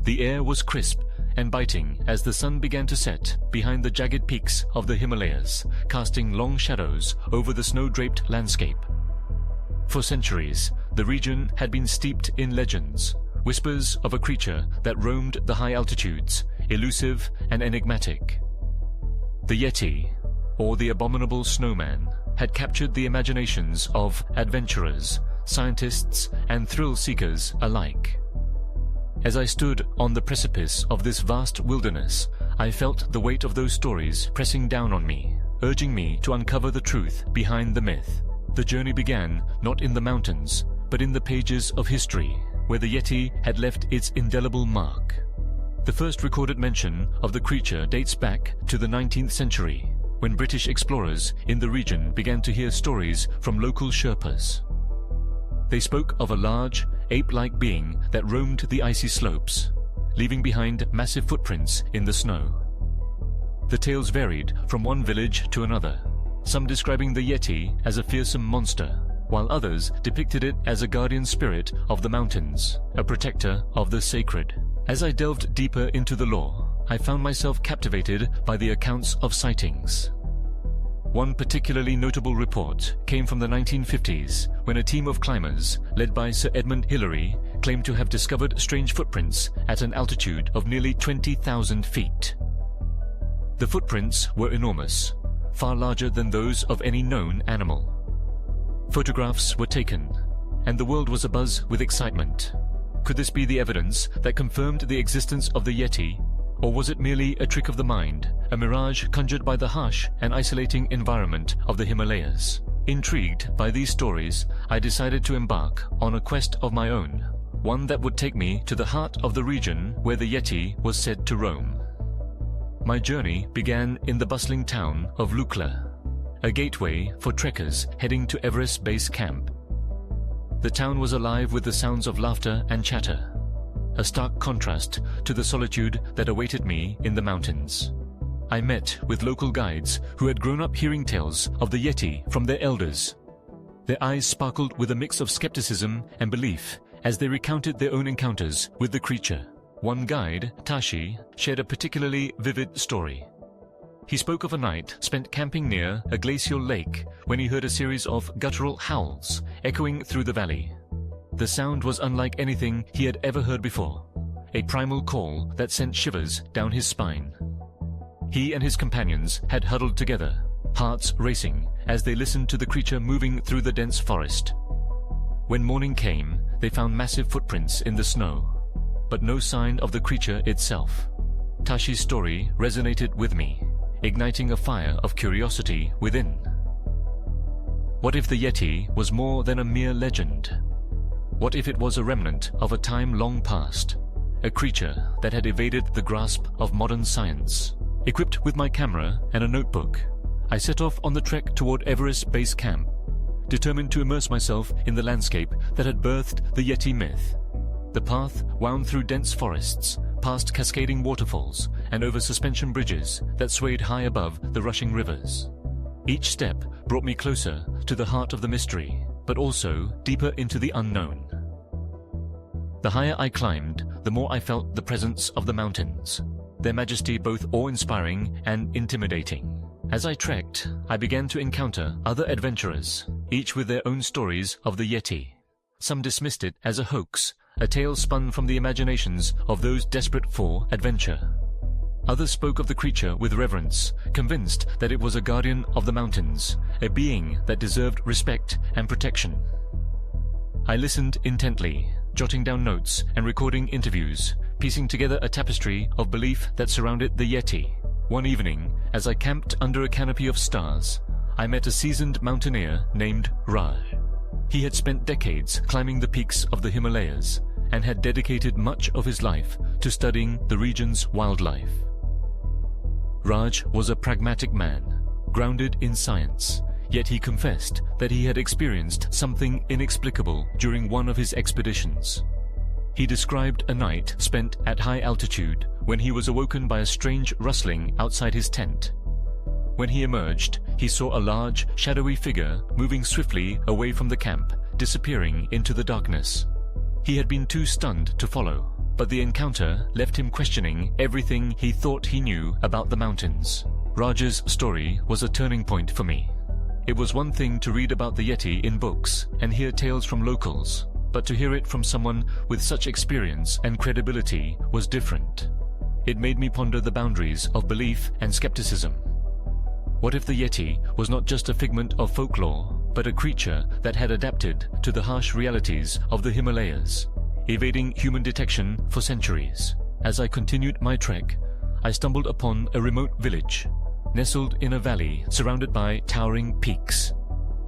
The air was crisp and biting as the sun began to set behind the jagged peaks of the Himalayas, casting long shadows over the snow-draped landscape. For centuries, the region had been steeped in legends, whispers of a creature that roamed the high altitudes, elusive and enigmatic. The Yeti, or the Abominable Snowman, had captured the imaginations of adventurers, scientists, and thrill-seekers alike. As I stood on the precipice of this vast wilderness, I felt the weight of those stories pressing down on me, urging me to uncover the truth behind the myth. The journey began not in the mountains, but in the pages of history, where the Yeti had left its indelible mark. The first recorded mention of the creature dates back to the 19th century, when British explorers in the region began to hear stories from local Sherpas. They spoke of a large, ape-like being that roamed the icy slopes, leaving behind massive footprints in the snow. The tales varied from one village to another, some describing the Yeti as a fearsome monster, while others depicted it as a guardian spirit of the mountains, a protector of the sacred. As I delved deeper into the lore, I found myself captivated by the accounts of sightings. One particularly notable report came from the 1950s, when a team of climbers, led by Sir Edmund Hillary, claimed to have discovered strange footprints at an altitude of nearly 20,000 feet. The footprints were enormous, far larger than those of any known animal. Photographs were taken, and the world was abuzz with excitement. Could this be the evidence that confirmed the existence of the Yeti, or was it merely a trick of the mind, a mirage conjured by the harsh and isolating environment of the Himalayas? Intrigued by these stories, I decided to embark on a quest of my own, one that would take me to the heart of the region where the Yeti was said to roam. My journey began in the bustling town of Lukla, a gateway for trekkers heading to Everest Base Camp. The town was alive with the sounds of laughter and chatter, a stark contrast to the solitude that awaited me in the mountains. I met with local guides who had grown up hearing tales of the Yeti from their elders. Their eyes sparkled with a mix of skepticism and belief as they recounted their own encounters with the creature. One guide, Tashi, shared a particularly vivid story. He spoke of a night spent camping near a glacial lake when he heard a series of guttural howls echoing through the valley. The sound was unlike anything he had ever heard before, a primal call that sent shivers down his spine. He and his companions had huddled together, hearts racing as they listened to the creature moving through the dense forest. When morning came, they found massive footprints in the snow, but no sign of the creature itself. Tashi's story resonated with me, igniting a fire of curiosity within. What if the Yeti was more than a mere legend? What if it was a remnant of a time long past, a creature that had evaded the grasp of modern science? Equipped with my camera and a notebook, I set off on the trek toward Everest Base Camp, determined to immerse myself in the landscape that had birthed the Yeti myth. The path wound through dense forests, past cascading waterfalls, and over suspension bridges that swayed high above the rushing rivers. Each step brought me closer to the heart of the mystery, but also deeper into the unknown. The higher I climbed, the more I felt the presence of the mountains, their majesty both awe-inspiring and intimidating. As I trekked, I began to encounter other adventurers, each with their own stories of the Yeti. Some dismissed it as a hoax, a tale spun from the imaginations of those desperate for adventure. Others spoke of the creature with reverence, convinced that it was a guardian of the mountains, a being that deserved respect and protection. I listened intently, jotting down notes and recording interviews, piecing together a tapestry of belief that surrounded the Yeti. One evening, as I camped under a canopy of stars, I met a seasoned mountaineer named Raj. He had spent decades climbing the peaks of the Himalayas and had dedicated much of his life to studying the region's wildlife. Raj was a pragmatic man, grounded in science, yet he confessed that he had experienced something inexplicable during one of his expeditions. He described a night spent at high altitude when he was awoken by a strange rustling outside his tent. When he emerged, he saw a large, shadowy figure moving swiftly away from the camp, disappearing into the darkness. He had been too stunned to follow, but the encounter left him questioning everything he thought he knew about the mountains. Raj's story was a turning point for me. It was one thing to read about the Yeti in books and hear tales from locals, but to hear it from someone with such experience and credibility was different. It made me ponder the boundaries of belief and skepticism. What if the Yeti was not just a figment of folklore, but a creature that had adapted to the harsh realities of the Himalayas, evading human detection for centuries? As I continued my trek, I stumbled upon a remote village, nestled in a valley surrounded by towering peaks.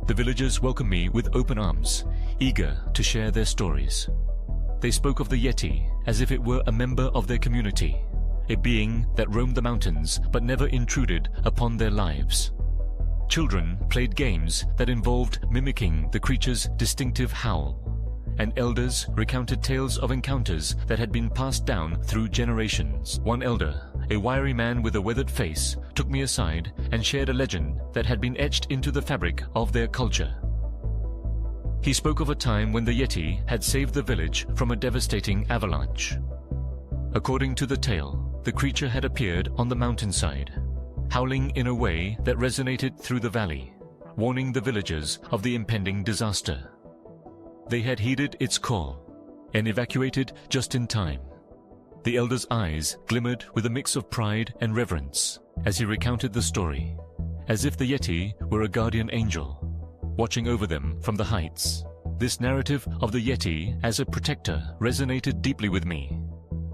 The villagers welcomed me with open arms, eager to share their stories. They spoke of the Yeti as if it were a member of their community, a being that roamed the mountains but never intruded upon their lives. Children played games that involved mimicking the creature's distinctive howl, and elders recounted tales of encounters that had been passed down through generations. One elder, a wiry man with a weathered face, took me aside and shared a legend that had been etched into the fabric of their culture. He spoke of a time when the Yeti had saved the village from a devastating avalanche. According to the tale, the creature had appeared on the mountainside, howling in a way that resonated through the valley, warning the villagers of the impending disaster. They had heeded its call and evacuated just in time. The elder's eyes glimmered with a mix of pride and reverence as he recounted the story, as if the Yeti were a guardian angel, watching over them from the heights. This narrative of the Yeti as a protector resonated deeply with me.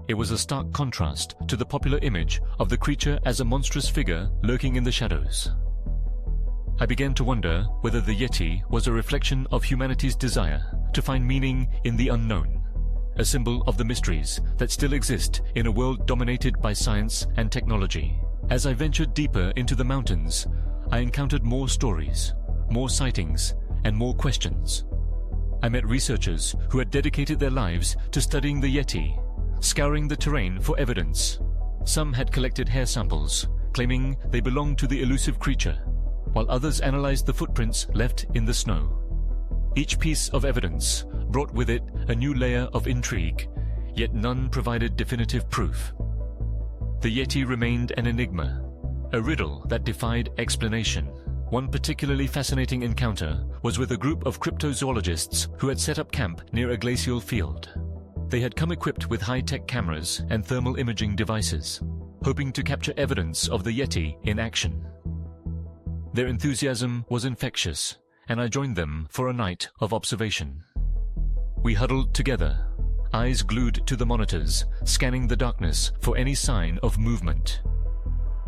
It was a stark contrast to the popular image of the creature as a monstrous figure lurking in the shadows. I began to wonder whether the Yeti was a reflection of humanity's desire to find meaning in the unknown, a symbol of the mysteries that still exist in a world dominated by science and technology. As I ventured deeper into the mountains, I encountered more stories, more sightings, and more questions. I met researchers who had dedicated their lives to studying the Yeti, scouring the terrain for evidence. Some had collected hair samples, claiming they belonged to the elusive creature, while others analyzed the footprints left in the snow. Each piece of evidence brought with it a new layer of intrigue, yet none provided definitive proof. The Yeti remained an enigma, a riddle that defied explanation. One particularly fascinating encounter was with a group of cryptozoologists who had set up camp near a glacial field. They had come equipped with high-tech cameras and thermal imaging devices, hoping to capture evidence of the Yeti in action. Their enthusiasm was infectious, and I joined them for a night of observation. We huddled together, eyes glued to the monitors, scanning the darkness for any sign of movement.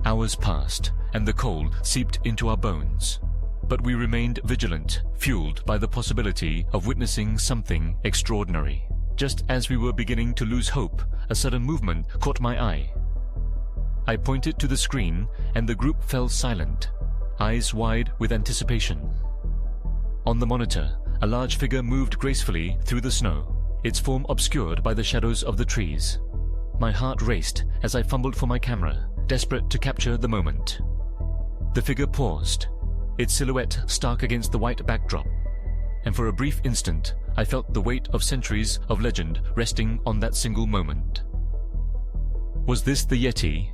Hours passed, and the cold seeped into our bones, but we remained vigilant, fueled by the possibility of witnessing something extraordinary. Just as we were beginning to lose hope, a sudden movement caught my eye. I pointed to the screen, and the group fell silent, eyes wide with anticipation. On the monitor, a large figure moved gracefully through the snow, its form obscured by the shadows of the trees. My heart raced as I fumbled for my camera, desperate to capture the moment. The figure paused, its silhouette stark against the white backdrop, and for a brief instant I felt the weight of centuries of legend resting on that single moment. Was this the Yeti,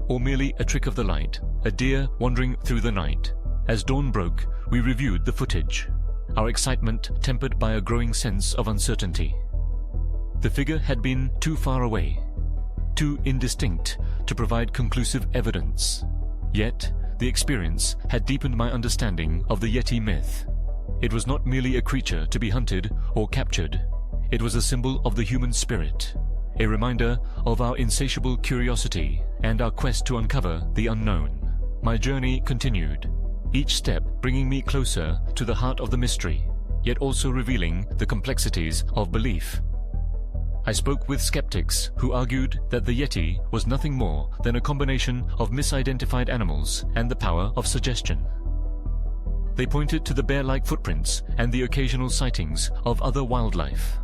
or merely a trick of the light, a deer wandering through the night? As dawn broke, we reviewed the footage, our excitement tempered by a growing sense of uncertainty. The figure had been too far away, too indistinct to provide conclusive evidence. Yet, the experience had deepened my understanding of the Yeti myth. It was not merely a creature to be hunted or captured. It was a symbol of the human spirit, a reminder of our insatiable curiosity and our quest to uncover the unknown. My journey continued, each step bringing me closer to the heart of the mystery, yet also revealing the complexities of belief. I spoke with skeptics who argued that the Yeti was nothing more than a combination of misidentified animals and the power of suggestion. They pointed to the bear-like footprints and the occasional sightings of other wildlife,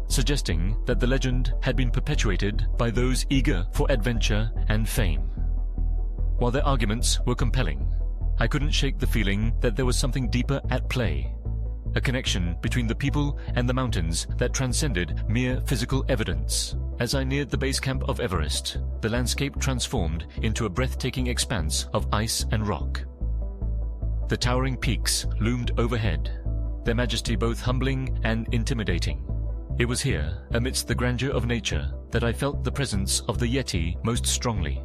suggesting that the legend had been perpetuated by those eager for adventure and fame. While their arguments were compelling, I couldn't shake the feeling that there was something deeper at play, a connection between the people and the mountains that transcended mere physical evidence. As I neared the base camp of Everest, the landscape transformed into a breathtaking expanse of ice and rock. The towering peaks loomed overhead, their majesty both humbling and intimidating. It was here, amidst the grandeur of nature, that I felt the presence of the Yeti most strongly.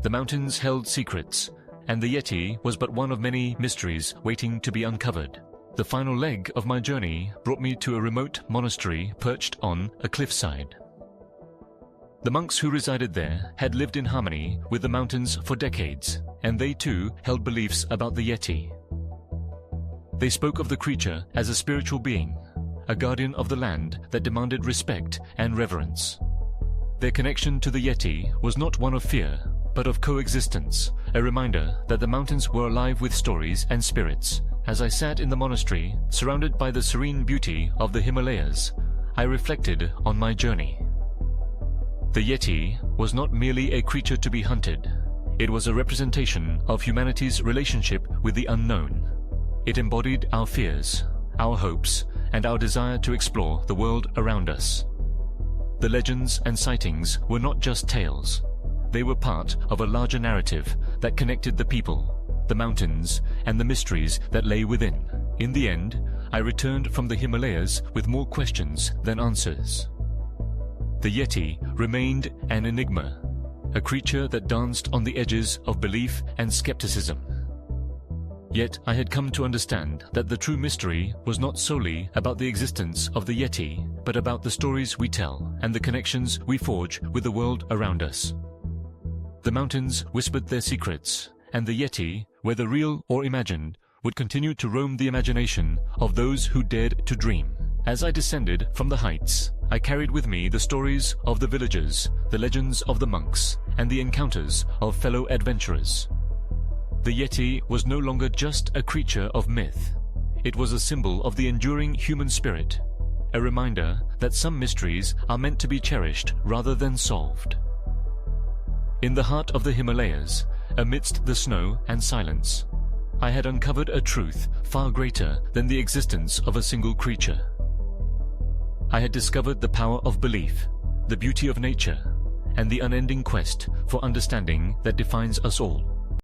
The mountains held secrets, and the Yeti was but one of many mysteries waiting to be uncovered. The final leg of my journey brought me to a remote monastery perched on a cliffside. The monks who resided there had lived in harmony with the mountains for decades, and they too held beliefs about the Yeti. They spoke of the creature as a spiritual being, a guardian of the land that demanded respect and reverence. Their connection to the Yeti was not one of fear, but of coexistence, a reminder that the mountains were alive with stories and spirits. As I sat in the monastery, surrounded by the serene beauty of the Himalayas, I reflected on my journey. The Yeti was not merely a creature to be hunted. It was a representation of humanity's relationship with the unknown. It embodied our fears, our hopes, and our desire to explore the world around us. The legends and sightings were not just tales. They were part of a larger narrative that connected the people, the mountains, and the mysteries that lay within. In the end, I returned from the Himalayas with more questions than answers. The Yeti remained an enigma, a creature that danced on the edges of belief and skepticism. Yet I had come to understand that the true mystery was not solely about the existence of the Yeti, but about the stories we tell and the connections we forge with the world around us. The mountains whispered their secrets, and the Yeti, whether real or imagined, would continue to roam the imagination of those who dared to dream. As I descended from the heights, I carried with me the stories of the villagers, the legends of the monks, and the encounters of fellow adventurers. The Yeti was no longer just a creature of myth. It was a symbol of the enduring human spirit, a reminder that some mysteries are meant to be cherished rather than solved. In the heart of the Himalayas, amidst the snow and silence, I had uncovered a truth far greater than the existence of a single creature. I had discovered the power of belief, the beauty of nature, and the unending quest for understanding that defines us all.